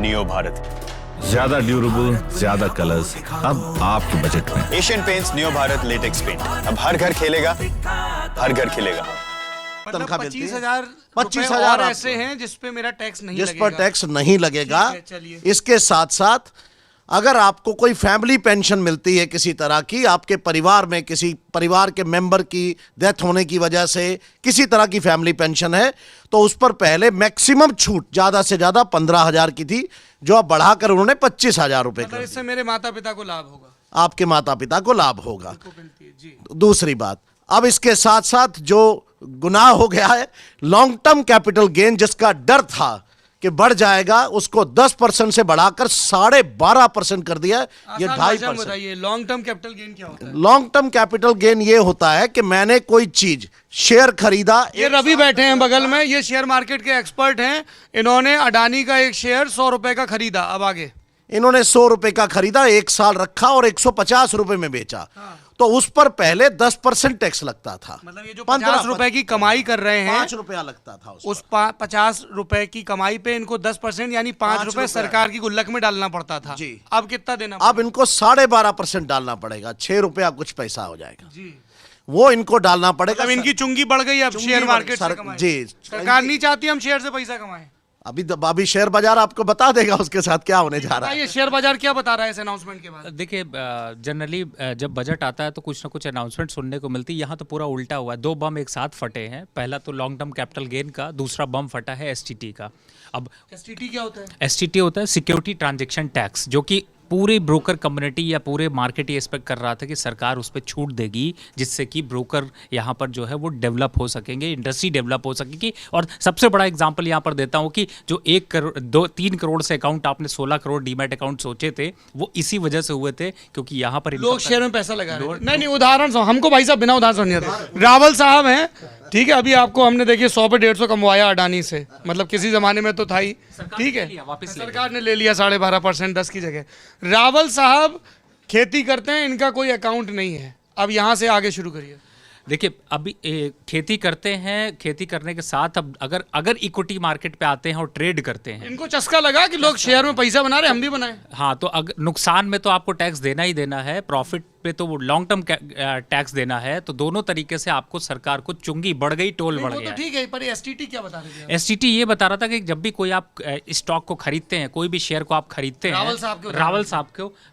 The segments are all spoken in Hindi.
नियो भारत। ज्यादा ड्यूरेबल, ज्यादा कलर्स, अब आपके बजट में। Asian paints neo Bharat latex paint, अब हर घर खेलेगा, हर घर खिलेगा। मतलब तनख्वाह मिलती है। 25,000 25,000 और ऐसे हैं जिस पे मेरा टैक्स नहीं जिस लगेगा। पर टैक्स नहीं लगेगा। ठीक है, चलिए। इसके साथ साथ अगर आपको कोई फैमिली पेंशन मिलती है किसी तरह की, आपके परिवार में किसी परिवार के मेंबर की डेथ होने की वजह से किसी तरह की फैमिली पेंशन है, तो उस पर पहले मैक्सिमम छूट ज्यादा से ज्यादा 15,000 की थी, जो अब बढ़ाकर उन्होंने 25,000 रुपए मतलब कर इससे दी। मेरे माता पिता को लाभ होगा। आपके माता पिता को लाभ होगा। को मिलती है, जी। दूसरी बात, अब इसके साथ साथ जो गुनाह हो गया है, लॉन्ग टर्म कैपिटल गेन जिसका डर था कि बढ़ जाएगा, उसको 10% से बढ़ाकर 12.5% कर दिया है। ये आसान 2.5%। भाषा में बताइए, लॉन्ग टर्म कैपिटल गेन क्या होता है? लॉन्ग टर्म कैपिटल गेन ये होता है कि मैंने कोई चीज शेयर खरीदा। ये रवि बैठे हैं बगल में, ये शेयर मार्केट के एक्सपर्ट हैं। इन्होंने अडानी का एक शेयर 100 रुपए का खरीदा। अब आगे इन्होंने 100 रुपए का खरीदा, 1 साल रखा और 150 रुपए में बेचा। तो उस पर पहले 10% टैक्स लगता था। मतलब ये जो 15 50 रुपए की कमाई कर रहे हैं, 5 रुपया लगता था उस 50 रुपए की कमाई पे इनको 10% यानी 5 रुपए रुपए सरकार की गुल्लक में डालना पड़ता था। जी। अब कितना देना अब इनको 12.5% डालना पड़ेगा, 6 रुपया कुछ पैसा हो जाएगा। जी। वो इनको डालना पड़ेगा। मतलब इनकी चुंगी बढ़ गई अब चुंगी शेयर बढ़- मार्केट से सर- कमाई। जी। सरकार नहीं चाहती हम शेयर से पैसा कमाएं। अभी शेयर बाजार आपको बता देगा उसके साथ क्या होने जा रहा है। ये शेयर बाजार क्या बता रहा है इस अनाउंसमेंट के बाद? देखिए, जनरली जब बजट आता है तो कुछ ना कुछ अनाउंसमेंट सुनने को मिलती है। यहाँ तो पूरा उल्टा हुआ है। 2 बम एक साथ फटे हैं। पहला तो लॉन्ग टर्म कैपिटल गेन का, दूसरा बम फटा है एसटीटी का। अब एसटीटी क्या होता है? एसटीटी होता है सिक्योरिटी ट्रांजैक्शन टैक्स, जो कि पूरी ब्रोकर कम्युनिटी या पूरे मार्केट ये एक्सपेक्ट कर रहा था कि सरकार उस पर छूट देगी, जिससे कि ब्रोकर यहाँ पर जो है वो डेवलप हो सकेंगे, इंडस्ट्री डेवलप हो सकेगी। और सबसे बड़ा एग्जांपल यहाँ पर देता हूँ कि जो 1 करोड़ 2-3 करोड़ से अकाउंट आपने 16 करोड़ डीमैट अकाउंट सोचे थे, वो इसी वजह से हुए थे क्योंकि यहाँ पर लोग शेयर में पैसा लगा रहे हैं। नहीं, उदाहरण हमको भाई साहब बिना उदाहरण समझे थे। रावल साहब हैं, ठीक है, अभी आपको हमने देखिए 100 पे 150 कमवाया अडानी से, मतलब किसी जमाने में तो था ही, ठीक है, सरकार ने ले लिया 12.5% 10 की जगह। रावल साहब खेती करते हैं, इनका कोई अकाउंट नहीं है। अब यहाँ से आगे शुरू करिए। देखिए, अभी खेती करते हैं, खेती करने के साथ अब अगर इक्विटी मार्केट पे आते हैं और ट्रेड करते हैं, इनको चस्का लगा कि लोग शेयर में पैसा बना रहे, हम भी बनाए। हाँ, तो अगर नुकसान में तो आपको टैक्स देना ही देना है, प्रॉफिट पे तो वो लॉन्ग टर्म टैक्स देना है। तो दोनों तरीके से आपको सरकार को चुंगी बढ़ गई, टोल बढ़ वो गया तो ठीक है, पर एसटीटी क्या बता रहे थे? एसटीटी ये बता रहा था कि जब भी कोई आप स्टॉक को खरीदते हैं, कोई भी शेयर को आप खरीदते हैं,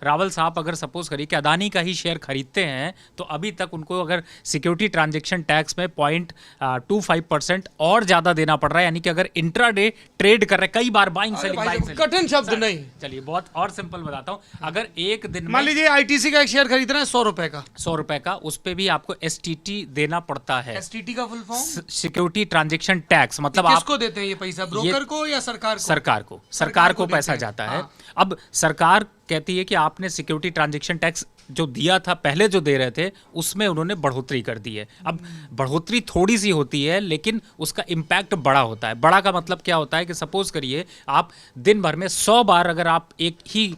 रावल साहब अगर सपोज करिए कि अदानी का ही शेयर खरीदते हैं, तो अभी तक उनको अगर सिक्योरिटी ट्रांजैक्शन टैक्स में 0.25% और ज्यादा देना पड़ रहा है। यानी कि अगर इंट्राडे ट्रेड कर रहे हैं, कई बार बाइंग सेलिंग, कठिन शब्द नहीं। चलिए बहुत और सिंपल बताता हूँ। अगर एक दिन मान लीजिए आईटीसी का एक शेयर खरीद रहे हैं 100 रुपए का, 100 रुपए का, उस पे भी आपको एसटीटी देना पड़ता है। एसटीटी का full form security transaction tax, मतलब किसको देते हैं ये पैसा? ब्रोकर को या सरकार को? सरकार को पैसा देते हैं। जाता है। हाँ। अब सरकार कहती है कि आपने सिक्योरिटी ट्रांजैक्शन टैक्स जो दिया था, पहले जो दे रहे थे, उसमें उन्होंने बढ़ोतरी कर दी है। अब बढ़ोतरी थोड़ी सी होती है, लेकिन उसका इम्पैक्ट बड़ा होता है। बड़ा का मतलब क्या होता है कि सपोज करिए आप दिन भर में 100 बार अगर आप एक ही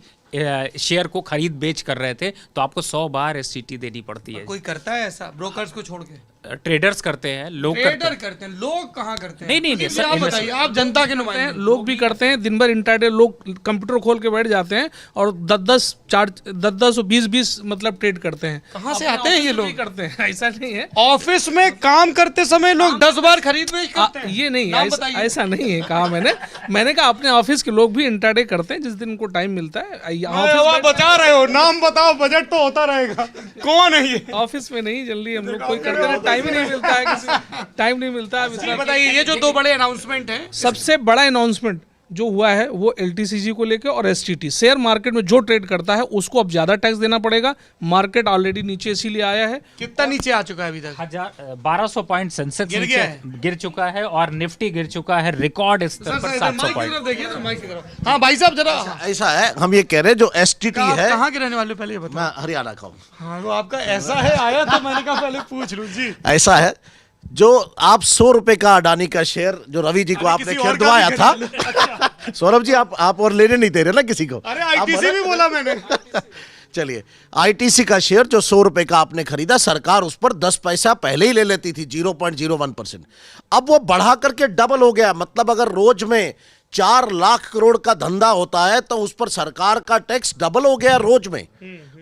शेयर को खरीद बेच कर रहे थे, तो आपको 100 बार एसटीटी देनी पड़ती है। कोई करता है ऐसा ब्रोकर्स को छोड़ के? ट्रेडर्स करते हैं, लोग करते हैं, लोग कहाँ करते हैं? नहीं, सर, आप बताइए, आप जनता के नुमाइंदे। लोग भी करते हैं। दिन भर इंट्राडे लोग कंप्यूटर खोल के बैठ जाते हैं और 10-10 और 20 मतलब ट्रेड करते हैं। कहाँ से आते हैं ये लोग? करते हैं, ऐसा नहीं है। ऑफिस में काम करते समय लोग 10 बार खरीद बेच करते हैं। ये नहीं, नाम बताइए। ऐसा नहीं है। कहा मैंने कहा अपने ऑफिस के लोग भी इंट्राडे करते हैं, जिस दिन उनको टाइम मिलता है। बता रहे हो, नाम बताओ, बजट तो होता रहेगा। कौन है ये? ऑफिस में नहीं, जल्दी हम लोग कोई करते हैं, टाइम ही नहीं मिलता है, टाइम नहीं मिलता है। बताइए, ये जो 2 बड़े अनाउंसमेंट हैं, सबसे बड़ा अनाउंसमेंट जो हुआ है वो एलटीसीजी को लेकर और एसटीटी शेयर मार्केट में जो ट्रेड करता है उसको अब ज्यादा टैक्स देना पड़ेगा। मार्केट ऑलरेडी नीचे इसीलिए आया है। कितना नीचे आ चुका है अभी तक? 1200 पॉइंट सेंसेक्स गिर गया है? गिर चुका है और निफ्टी गिर चुका है रिकॉर्ड स्तर पर 700 पॉइंट। देखिए ना, माइक की तरफ। हाँ भाई साहब, जरा ऐसा है, हम ये कह रहे हैं जो एसटीटी है। कहाँ के रहने वाले, पहले ये बताओ। मैं हरियाणा का हूँ। हाँ, वो आपका ऐसा है, आया तो मैंने कहा पहले पूछ लूं जी। ऐसा है, जो आप 100 रुपए का अडानी का शेयर जो रवि जी को आपने खरीदवाया था, सौरभ जी आप और लेने नहीं दे रहे ना किसी को। अरे आईटीसी भी बोला मैंने। चलिए, आईटीसी का शेयर जो 100 रुपए का आपने खरीदा, सरकार उस पर 10 पैसा पहले ही ले लेती थी, 0.01%। अब वो बढ़ा करके डबल हो गया। मतलब अगर रोज में 4 लाख करोड़ का धंधा होता है तो उस पर सरकार का टैक्स डबल हो गया रोज में,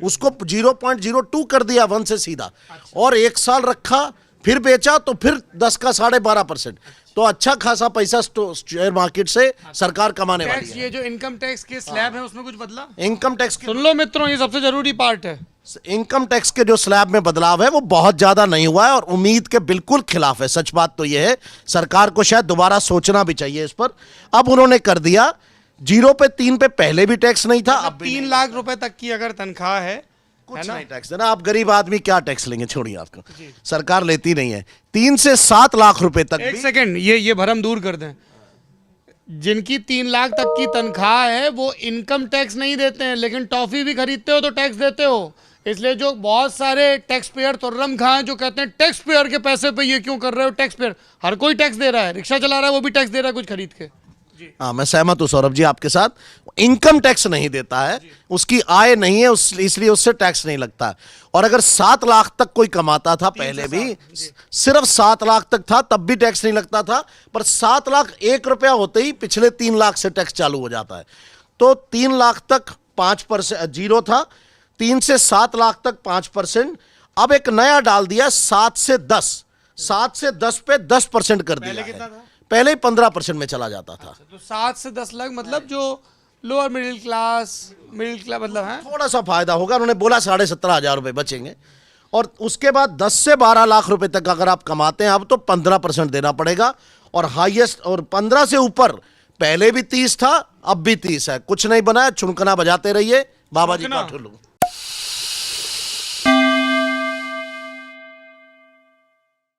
उसको 0.02 कर दिया 1 से सीधा, और 1 साल रखा, फिर बेचा तो फिर 10 का 12.5%। तो अच्छा खासा पैसा शेयर मार्केट से सरकार कमाने वाली टैक्स, है। ये जो इनकम टैक्स के स्लैब है उसमें कुछ बदला? इनकम टैक्स सुन लो मित्रों, ये सबसे जरूरी पार्ट है। इनकम टैक्स के जो स्लैब में बदलाव है वो बहुत ज्यादा नहीं हुआ है और उम्मीद के बिल्कुल खिलाफ है। सच बात तो यह है, सरकार को शायद दोबारा सोचना भी चाहिए इस पर। अब उन्होंने कर दिया 0 पे 3 पे पहले भी टैक्स नहीं था, अब 3 लाख रुपए तक की अगर तनख्वाह है, कुछ नहीं टैक्स देना। आप गरीब आदमी क्या टैक्स लेंगे, छोड़िए, आपको सरकार लेती नहीं है। 3 से 7 लाख रुपए तक एक भी। सेकंड, ये भरम दूर कर दें। जिनकी 3 लाख तक की तनख्वाह है वो इनकम टैक्स नहीं देते हैं, लेकिन टॉफी भी खरीदते हो तो टैक्स देते हो। इसलिए जो बहुत सारे टैक्स पेयर तुर्रम खां हैं जो कहते हैं टैक्स पेयर के पैसे पे ये क्यों कर रहे हो, टैक्स पेयर, हर कोई टैक्स दे रहा है, रिक्शा चला रहा है वो भी टैक्स दे रहा है कुछ खरीद के। हाँ, मैं सहमत हूं सौरभ जी आपके साथ। इनकम टैक्स नहीं देता है, उसकी आय नहीं है, इसलिए उससे टैक्स नहीं लगता। और अगर 7 लाख तक कोई कमाता था, पहले भी सिर्फ 7 लाख तक था तब भी टैक्स नहीं लगता था, पर 7 लाख 1 रुपया होते ही पिछले 3 लाख से टैक्स चालू हो जाता है। तो 3 लाख तक 5% 0 था, 3 से 7 लाख तक 5%। अब एक नया डाल दिया 7 से 10, 7 से 10 पे 10% कर दिया है। पहले ही 15% में चला जाता था। तो 7 से 10 लाख मतलब जो लोअर मिडिल क्लास मतलब है, थोड़ा सा फायदा होगा। उन्होंने बोला 17,500 रुपए बचेंगे। और उसके बाद 10 से 12 लाख रुपए तक अगर आप कमाते हैं अब तो 15% देना पड़ेगा। और हाईएस्ट, और 15 से ऊपर पहले भी 30 था, अब भी 30 है। कुछ नहीं बना है, चुनकना बजाते रहिए, बाबा जी का ठुल्लू।